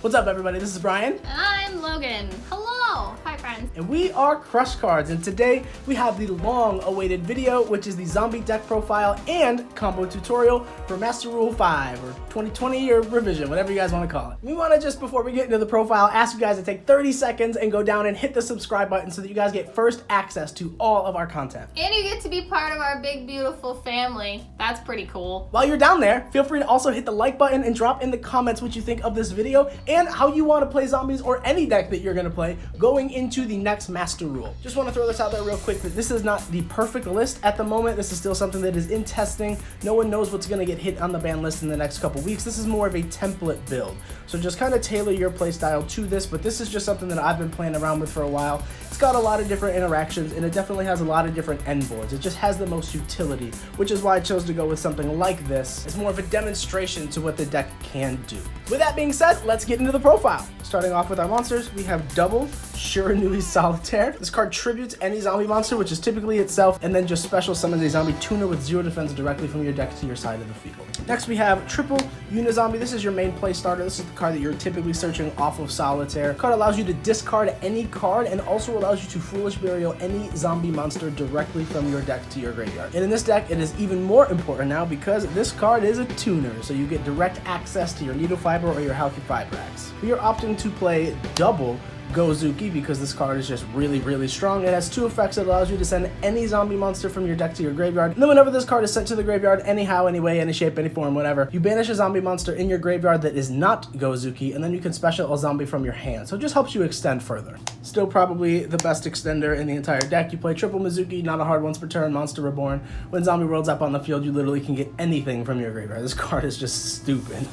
What's up, everybody? This is Brian. And I'm Logan. Hello! Hi, friends. And we are Crush Cards, and today we have the long-awaited video, which is the zombie deck profile and combo tutorial for Master Rule 5, or 2020, or revision, whatever you guys want to call it. We want to just, before we get into the profile, ask you guys to take 30 seconds and go down and hit the subscribe button so that you guys get first access to all of our content. And you get to be part of our big, beautiful family. That's pretty cool. While you're down there, feel free to also hit the like button and drop in the comments what you think of this video and how you want to play zombies or any deck that you're going to play going into the next Master Rule. Just want to throw this out there real quick that this is not the perfect list at the moment. This is still something that is in testing. No one knows what's going to get hit on the ban list in the next couple weeks. This is more of a template build. So just kind of tailor your playstyle to this, but this is just something that I've been playing around with for a while. It's got a lot of different interactions and it definitely has a lot of different end boards. It just has the most utility, which is why I chose to go with something like this. It's more of a demonstration to what the deck can do. With that being said, let's get into the profile. Starting off with our monsters, we have Double, Shiranui Solitaire. This card tributes any zombie monster, which is typically itself, and then just special summons a zombie tuner with 0 defense directly from your deck to your side of the field. Next we have Triple Unizombie. This is your main play starter. This is the card that you're typically searching off of Solitaire. The card allows you to discard any card and also allows you to Foolish Burial any zombie monster directly from your deck to your graveyard. And in this deck, it is even more important now because this card is a tuner, so you get direct access to your Needle Fiber or your Halki Fibrax. We are opting to play Double Gozuki because this card is just really strong. It has 2 effects. It allows you to send any zombie monster from your deck to your graveyard. And then whenever this card is sent to the graveyard, anyhow, any way, any shape, any form, whatever, you banish a zombie monster in your graveyard that is not Gozuki, and then you can special a zombie from your hand. So it just helps you extend further. Still probably the best extender in the entire deck. You play Triple Mizuki, not a hard once per turn, Monster Reborn. When Zombie World's up on the field, you literally can get anything from your graveyard. This card is just stupid.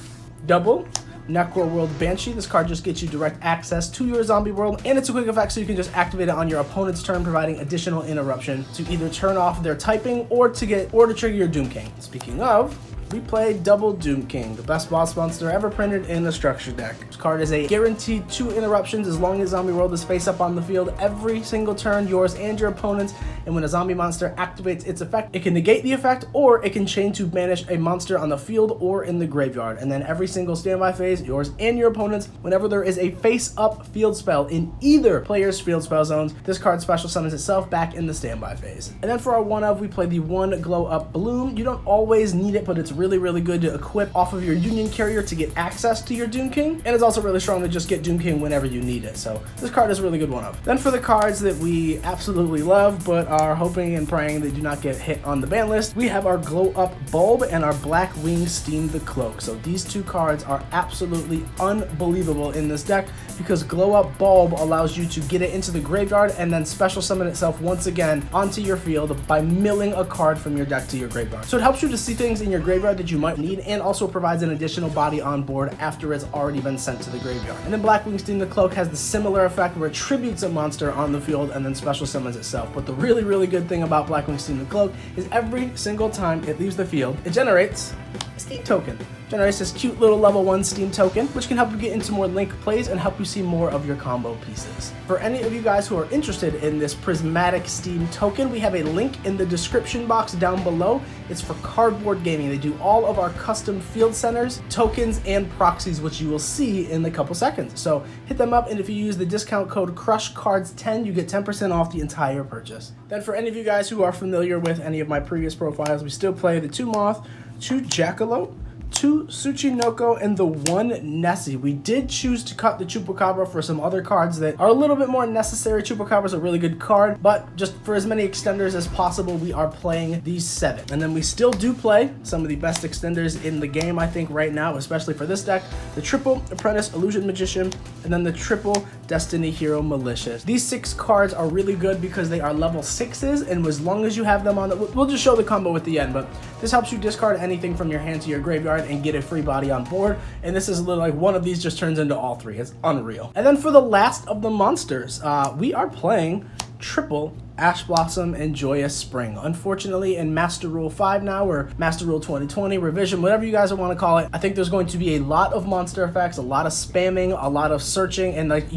Double Necro World Banshee. This card just gets you direct access to your zombie world, and it's a quick effect so you can just activate it on your opponent's turn, providing additional interruption to either turn off their typing or to trigger your Doom King. Speaking of, we play Double Doom King, the best boss monster ever printed in the structure deck. This card is a guaranteed 2 interruptions as long as Zombie World is face up on the field every single turn, yours and your opponent's, and when a zombie monster activates its effect, it can negate the effect or it can chain to banish a monster on the field or in the graveyard. And then every single standby phase, yours and your opponent's, whenever there is a face up field spell in either player's field spell zones, this card special summons itself back in the standby phase. And then for our one of, we play the 1 Glow Up Bloom. You don't always need it, but it's really good to equip off of your Union Carrier to get access to your Doom King, and it's also really strong to just get Doom King whenever you need it, so this card is a really good one of. Then for the cards that we absolutely love but are hoping and praying they do not get hit on the ban list, we have our Glow Up Bulb and our Black Wing Steam the Cloak. So these 2 cards are absolutely unbelievable in this deck because Glow Up Bulb allows you to get it into the graveyard and then special summon itself once again onto your field by milling a card from your deck to your graveyard. So it helps you to see things in your graveyard that you might need and also provides an additional body on board after it's already been sent to the graveyard. And then Blackwing Steam the Cloak has the similar effect where it tributes a monster on the field and then special summons itself. But the really good thing about Blackwing Steam the Cloak is every single time it leaves the field, it generates a Steam token. Generates this cute little level 1 Steam token, which can help you get into more link plays and help you see more of your combo pieces. For any of you guys who are interested in this prismatic Steam token, we have a link in the description box down below. It's for Cardboard Gaming. They do all of our custom field centers, tokens, and proxies, which you will see in a couple seconds. So hit them up, and if you use the discount code CrushCards10, you get 10% off the entire purchase. Then for any of you guys who are familiar with any of my previous profiles, we still play the 2 Moth, 2 Jackalope, 2 Tsuchinoko, and the 1 Nessie. We did choose to cut the Chupacabra for some other cards that are a little bit more necessary. Chupacabra is a really good card, but just for as many extenders as possible, we are playing these 7. And then we still do play some of the best extenders in the game, I think, right now, especially for this deck. The Triple Apprentice Illusion Magician, and then the Triple Destiny Hero Malicious. These 6 cards are really good because they are level 6s, and as long as you have them on we'll just show the combo at the end, but this helps you discard anything from your hand to your graveyard and get a free body on board, and this is literally like one of these just turns into all 3. It's unreal. And then for the last of the monsters, we are playing Triple Ash Blossom and Joyous Spring. Unfortunately, in Master Rule 5 now, or Master Rule 2020, revision, whatever you guys want to call it, I think there's going to be a lot of monster effects, a lot of spamming, a lot of searching, and like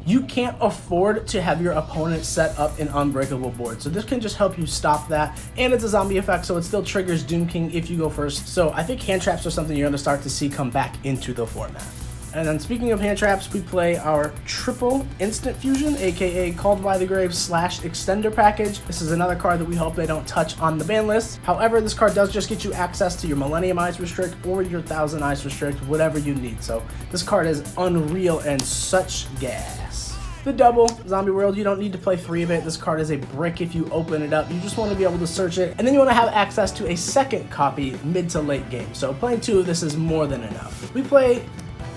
you can't afford to have your opponent set up an unbreakable board. So this can just help you stop that. And it's a zombie effect, so it still triggers Doom King if you go first. So I think hand traps are something you're going to start to see come back into the format. And then speaking of hand traps, we play our triple instant fusion, aka Called by the Grave / extender package. This is another card that we hope they don't touch on the ban list. However, this card does just get you access to your Millennium Ice Restrict or your 1000 Ice Restrict, whatever you need. So this card is unreal and such gas. The double Zombie World, you don't need to play 3 of it. This card is a brick if you open it up. You just want to be able to search it, and then you want to have access to a second copy mid to late game. So playing 2 of this is more than enough. We play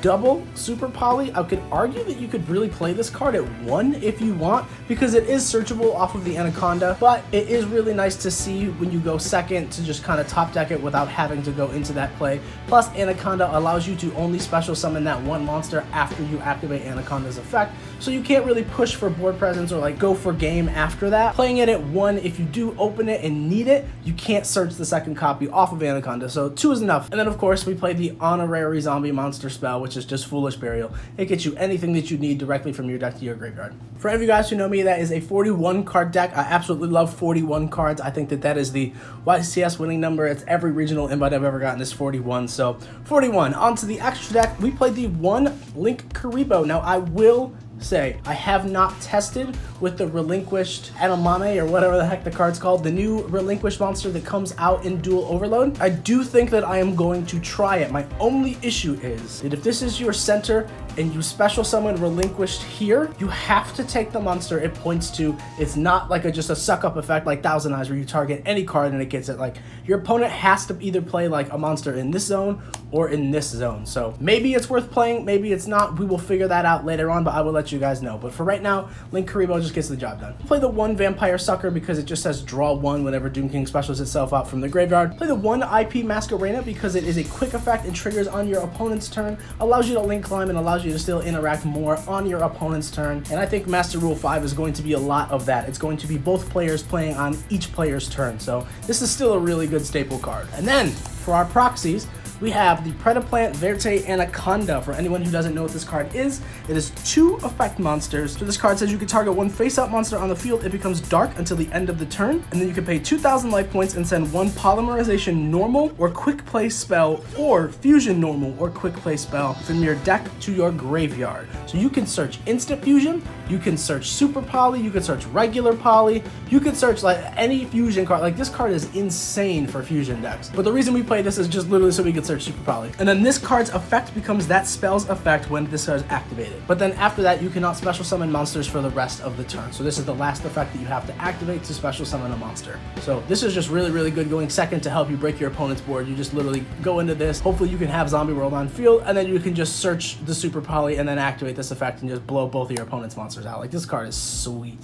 double Super Poly. I could argue that you could really play this card at 1 if you want, because it is searchable off of the Anaconda, but it is really nice to see when you go second to just kind of top deck it without having to go into that play. Plus, Anaconda allows you to only special summon that one monster after you activate Anaconda's effect, so you can't really push for board presence or like go for game after that. Playing it at 1, if you do open it and need it, you can't search the second copy off of Anaconda, so 2 is enough. And then of course we play the honorary zombie monster spell, which is just Foolish Burial. It gets you anything that you need directly from your deck to your graveyard. For any of you guys who know me, that is a 41 card deck. I absolutely love 41 cards. I think that that is the YCS winning number. It's every regional invite I've ever gotten is 41. So 41. Onto the extra deck, we played the 1 Link Karibo. Now I will say I have not tested with the relinquished Anomame or whatever the heck the card's called, the new relinquished monster that comes out in Duel Overload. I do think that I am going to try it. My only issue is that if this is your center and you special summon relinquished here, you have to take the monster it points to. It's not like just a suck up effect like Thousand Eyes where you target any card and it gets it. Like your opponent has to either play like a monster in this zone or in this zone. So maybe it's worth playing, maybe it's not. We will figure that out later on, but I will let you guys know. But for right now, Link Karibo just gets the job done. Play the 1 Vampire Sucker because it just says draw 1 whenever Doom King specials itself out from the graveyard. Play the 1 IP Masquerena because it is a quick effect and triggers on your opponent's turn, allows you to link climb and allows you to still interact more on your opponent's turn. And I think Master Rule 5 is going to be a lot of that. It's going to be both players playing on each player's turn. So this is still a really good staple card. And then for our proxies, we have the Predaplant Verte Anaconda. For anyone who doesn't know what this card is, it is 2 effect monsters. So this card says you can target 1 face-up monster on the field. It becomes dark until the end of the turn, and then you can pay 2,000 life points and send 1 Polymerization normal or quick play spell or fusion normal or quick play spell from your deck to your graveyard. So you can search instant fusion, you can search super poly, you can search regular poly, you can search like any fusion card. Like this card is insane for fusion decks. But the reason we play this is just literally so we can search super poly. And then this card's effect becomes that spell's effect when this card is activated. But then after that, you cannot special summon monsters for the rest of the turn. So this is the last effect that you have to activate to special summon a monster. So this is just really, really good going second to help you break your opponent's board. You just literally go into this. Hopefully you can have Zombie World on field, and then you can just search the super poly and then activate this effect and just blow both of your opponent's monsters out. Like this card is sweet.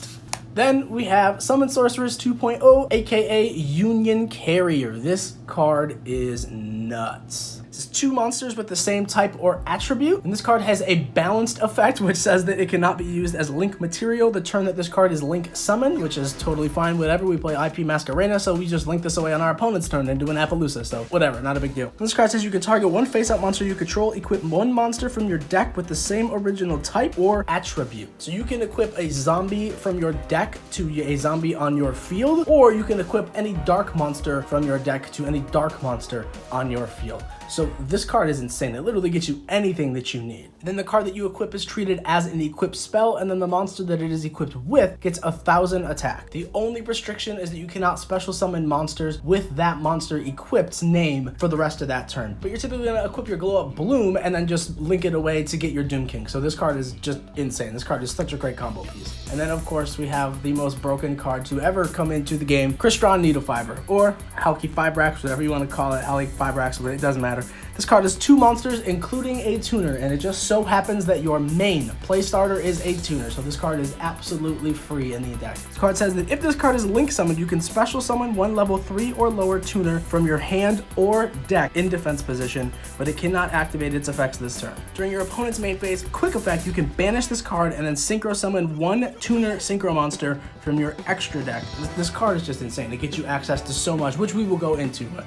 Then we have Summon Sorceress 2.0, aka Union Carrier. This card is nuts. It's 2 monsters with the same type or attribute, and this card has a balanced effect, which says that it cannot be used as link material the turn that this card is link summoned, which is totally fine, whatever. We play IP Masquerena, so we just link this away on our opponent's turn and do an Appaloosa, so whatever, not a big deal. This card says you can target 1 face-up monster you control, equip 1 monster from your deck with the same original type or attribute. So you can equip a zombie from your deck to a zombie on your field, or you can equip any dark monster from your deck to any dark monster on your field. So this card is insane. It literally gets you anything that you need. Then the card that you equip is treated as an equipped spell, and then the monster that it is equipped with gets 1,000 attack. The only restriction is that you cannot special summon monsters with that monster equipped's name for the rest of that turn. But you're typically gonna equip your Glow Up Bloom and then just link it away to get your Doom King. So this card is just insane. This card is such a great combo piece. And then of course we have the most broken card to ever come into the game, Crystron Needle Fiber, or Halki Fibrax, whatever you want to call it, Halki Fibrax, but it doesn't matter. This card is 2 monsters, including a tuner, and it just so happens that your main play starter is a tuner, so this card is absolutely free in the deck. This card says that if this card is link summoned, you can special summon 1 level 3 or lower tuner from your hand or deck in defense position, but it cannot activate its effects this turn. During your opponent's main phase, quick effect, you can banish this card and then synchro summon 1 tuner synchro monster from your extra deck. This card is just insane. It gets you access to so much, which we will go into, but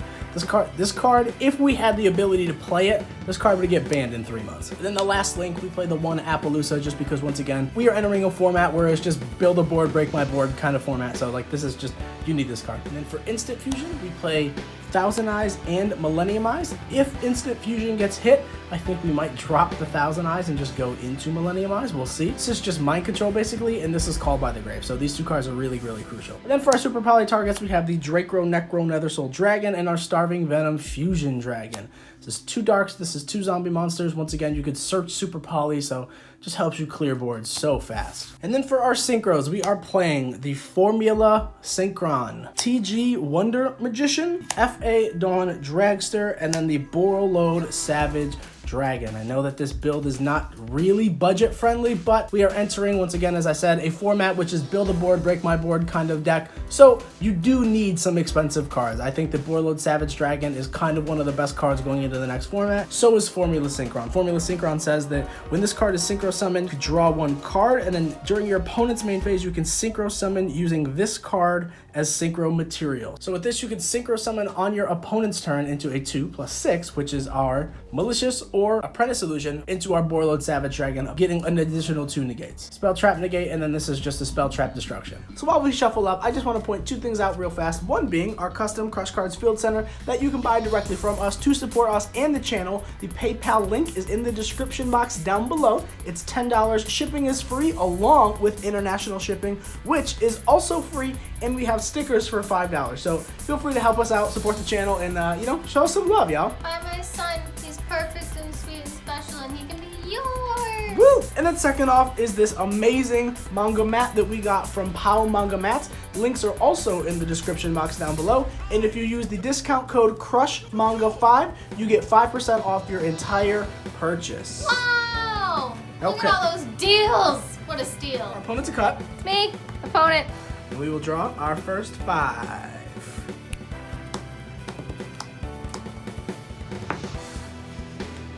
this card, if we had the ability to play it, this card would get banned in 3 months. And then the last link, we play the 1 Appaloosa just because once again, we are entering a format where it's just build a board, break my board kind of format. So like this is just, you need this card. And then for instant fusion, we play Thousand Eyes and Millennium Eyes. If Instant Fusion gets hit, I think we might drop the Thousand Eyes and just go into Millennium Eyes. We'll see. This is just mind control basically, and this is Called by the Grave. So these two cards are really, really crucial. And then for our Super Poly targets, we have the Dracro Necro Nether Soul Dragon and our Starving Venom Fusion Dragon. This is 2 darks, this is 2 zombie monsters. Once again, you could search Super Poly, so just helps you clear boards so fast. And then for our synchros, we are playing the Formula Synchron, TG Wonder Magician, FA Dawn Dragster, and then the Borreload Savage Dragon. I know that this build is not really budget friendly, but we are entering, once again, as I said, a format which is build a board, break my board kind of deck. So you do need some expensive cards. I think the Borreload Savage Dragon is kind of one of the best cards going into the next format. So is Formula Synchron. Formula Synchron says that when this card is synchro summoned, you draw 1 card, and then during your opponent's main phase, you can synchro summon using this card as synchro material. So with this, you can synchro summon on your opponent's turn into a 2+6, which is our Malicious or Apprentice Illusion, into our Borreload Savage Dragon, getting an additional 2 negates. Spell Trap Negate, and then this is just a Spell Trap Destruction. So while we shuffle up, I just want to point 2 things out real fast. One being our custom Crush Cards Field Center that you can buy directly from us to support us and the channel. The PayPal link is in the description box down below. It's $10. Shipping is free along with international shipping, which is also free, and we have stickers for $5. So feel free to help us out, support the channel, and you know, show us some love, y'all. Buy my son. He's perfect and sweet and special, and he can be yours. Woo! And then second off is this amazing manga mat that we got from Pow Manga Mats. Links are also in the description box down below. And if you use the discount code CrushManga5, you get 5% off your entire purchase. Wow! Look Okay. at all those deals. What a steal. Our opponent's a cut. Me, opponent. And we will draw our first 5.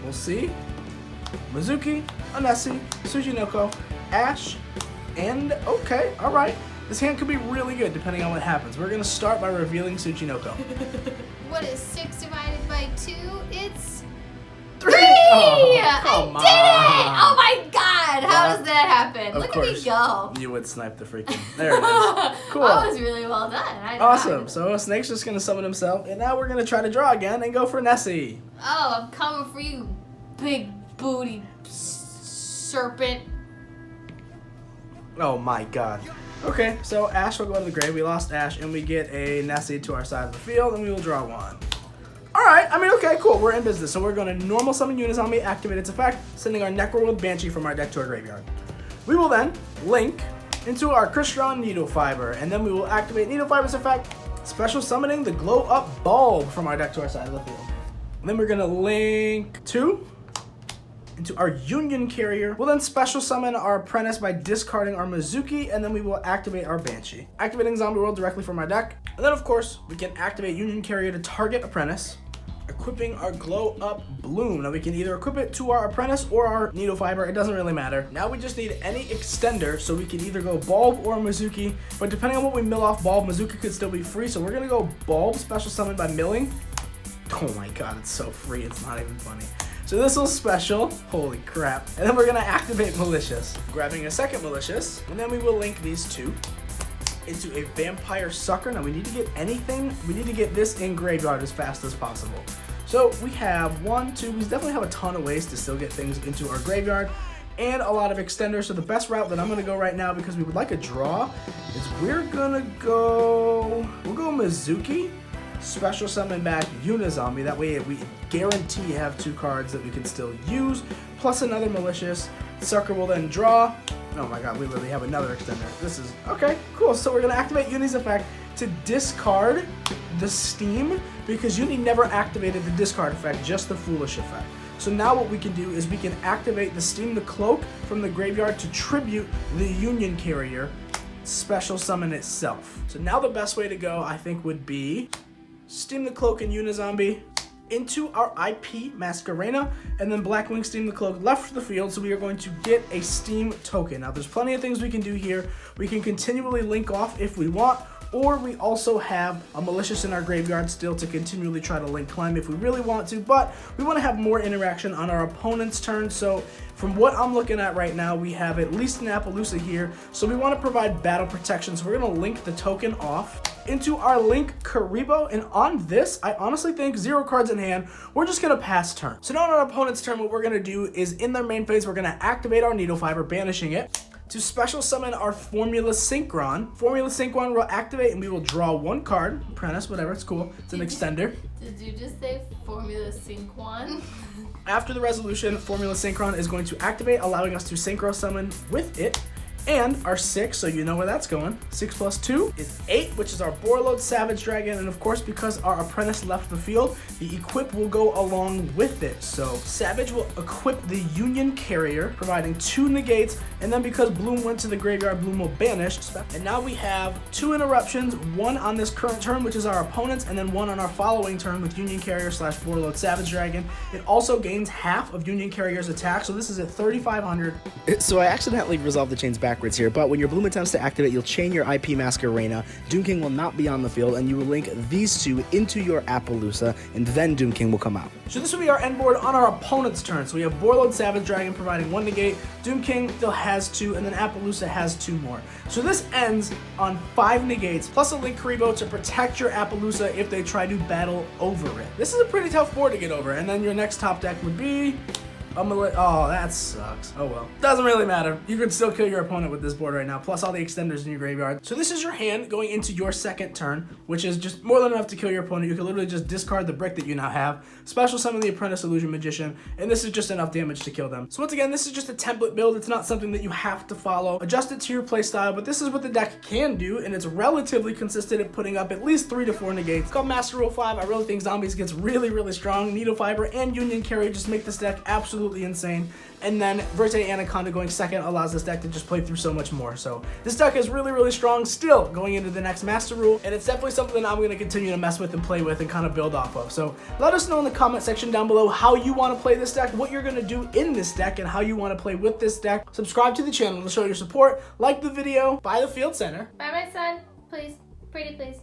We'll see. Mizuki, Anesi, Tsuchinoko, Ash, and okay, alright. This hand could be really good depending on what happens. We're going to start by revealing Tsuchinoko. What is 6 divided by 2? It's 3! 3! Oh, come I did it! on. Oh my god! How does that happen? Of Look course. at me go. You would snipe the freaking. There it is. Cool. That was really well done. I know Awesome. how So Snake's just going to summon himself, and now we're going to try to draw again and go for Nessie. Oh, I'm coming for you, big booty serpent. Oh my god. Okay, so Ash will go to the grave. We lost Ash, and we get a Nessie to our side of the field, and we will draw 1. Alright, I mean, okay, cool. We're in business. So we're going to normal summon Unizombie, activate its effect, sending our Necroworld Banshee from our deck to our graveyard. We will then link into our Crystron Needle Fiber, and then we will activate Needle Fiber's effect, special summoning the Glow Up Bulb from our deck to our side of the field. And then we're going to link 2 into our Union Carrier. We'll then special summon our Apprentice by discarding our Mizuki, and then we will activate our Banshee, activating Zombie World directly from our deck. And then, of course, we can activate Union Carrier to target Apprentice, equipping our Glow Up Bloom. Now we can either equip it to our Apprentice or our Needle Fiber, it doesn't really matter. Now we just need any extender, so we can either go Bulb or Mizuki, but depending on what we mill off Bulb, Mizuki could still be free, so we're gonna go Bulb, special summon by milling. Oh my god, it's so free, it's not even funny. So this will special, holy crap. And then we're gonna activate Malicious, grabbing a second Malicious, and then we will link these 2 into a Vampire Sucker. Now we need to get anything, we need to get this in graveyard as fast as possible. So we have 1, 2, we definitely have a ton of ways to still get things into our graveyard and a lot of extenders. So the best route that I'm gonna go right now, because we would like a draw, is we'll go Mizuki, special summon back Unizombie. That way we guarantee have 2 cards that we can still use, plus another Malicious. Sucker will then draw. Oh my god, we literally have another extender. This is, okay, cool. So we're gonna activate Uni's effect to discard the Steam, because Uni never activated the discard effect, just the Foolish effect. So now what we can do is we can activate the Steam the Cloak from the graveyard to tribute the Union Carrier, special summon itself. So now the best way to go, I think, would be Steam the Cloak and Unizombie into our IP Masquerena, and then Blackwing Steam the Cloak left the field, so we are going to get a Steam token. Now there's plenty of things we can do here. We can continually link off if we want, or we also have a Malicious in our graveyard still to continually try to link climb if we really want to, but we want to have more interaction on our opponent's turn. So from what I'm looking at right now, we have at least an Appaloosa here, so we want to provide battle protection. So we're going to link the token off into our link Karibo, and on this, I honestly think 0 cards in hand, we're just going to pass turn. So now on our opponent's turn, what we're going to do is in their main phase, we're going to activate our Needle Fiber, banishing it, to special summon our Formula Synchron. Formula Synchron will activate and we will draw 1 card. Apprentice, whatever, it's cool. It's an extender. Did you just say Formula Synchron? After the resolution, Formula Synchron is going to activate, allowing us to Synchro summon with it. And our 6, so you know where that's going. 6 plus 2 is 8, which is our Borreload Savage Dragon. And of course, because our Apprentice left the field, the equip will go along with it. So Savage will equip the Union Carrier, providing 2 negates. And then because Bloom went to the graveyard, Bloom will banish. And now we have 2 interruptions, 1 on this current turn, which is our opponent's, and then 1 on our following turn with Union Carrier / Borreload Savage Dragon. It also gains half of Union Carrier's attack, so this is at 3,500. So I accidentally resolved the chains backwards here, but when your Bloom attempts to activate, you'll chain your IP Masker Reina. Doom King will not be on the field, and you will link these 2 into your Appaloosa, and then Doom King will come out. So this will be our end board on our opponent's turn. So we have Borreload Savage Dragon providing 1 negate, Doom King still has 2, and then Appaloosa has 2 more. So this ends on 5 negates, plus a Link Karibo to protect your Appaloosa if they try to battle over it. This is a pretty tough board to get over, and then your next top deck would be... oh, that sucks. Oh well. Doesn't really matter. You can still kill your opponent with this board right now, plus all the extenders in your graveyard. So this is your hand going into your second turn, which is just more than enough to kill your opponent. You can literally just discard the brick that you now have, special summon the Apprentice Illusion Magician, and this is just enough damage to kill them. So once again, this is just a template build. It's not something that you have to follow. Adjust it to your playstyle, but this is what the deck can do, and it's relatively consistent at putting up at least 3 to 4 negates. It's called Master Rule 5. I really think Zombies gets really, really strong. Needle Fiber and Union Carrier just make this deck absolutely insane, and then Verte Anaconda going second allows this deck to just play through so much more. So this deck is really, really strong still going into the next Master Rule, and it's definitely something that I'm going to continue to mess with and play with and kind of build off of. So let us know in the comment section down below how you want to play this deck, what you're going to do in this deck, and how you want to play with this deck. Subscribe to the channel to show your support, like the video, buy the Field Center. Buy my son, please. Pretty please.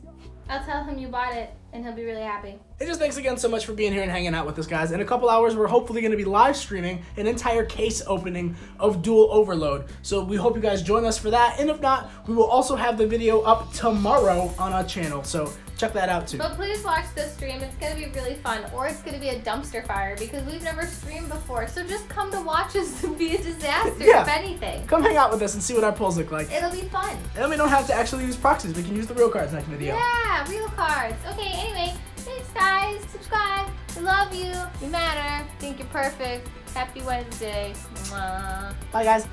I'll tell him you bought it, and he'll be really happy. And just thanks again so much for being here and hanging out with us, guys. In a couple hours, we're hopefully going to be live streaming an entire case opening of Duel Overload. So we hope you guys join us for that. And if not, we will also have the video up tomorrow on our channel. So check that out too. But please watch this stream. It's going to be really fun. Or it's going to be a dumpster fire because we've never streamed before. So just come to watch us be a disaster, if anything. Come hang out with us and see what our pulls look like. It'll be fun. And then we don't have to actually use proxies. We can use the real cards next video. Yeah, real cards. Okay, anyway, thanks guys. Subscribe. We love you. You matter. Think you're perfect. Happy Wednesday. Mwah. Bye, guys.